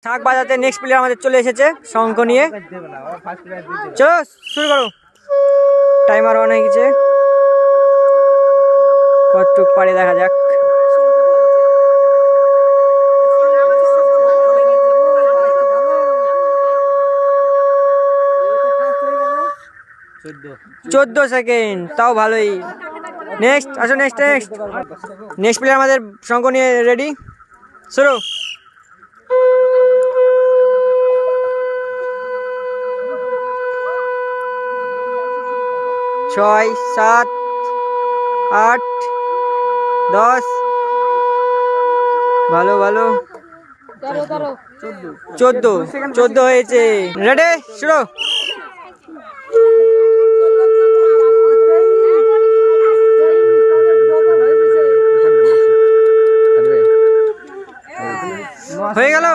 শাঁখ বাজাতে next player আমাদের চলে এসেছে শঙ্খ নিয়ে। চলো শুরু করো। টাইমার অন হয়ে গেছে, কতটুক পারে দেখা যাক। চোদ্দ সেকেন্ড, তাও ভালোই। নেক্সট আসো, নেক্সট প্লেয়ার আমাদের শঙ্খ নিয়ে রেডি, শুরু। 6, 7, 8, 10, ভালো ভালো, 14 হয়েছে। রেডি শুরু। হয়ে গেল।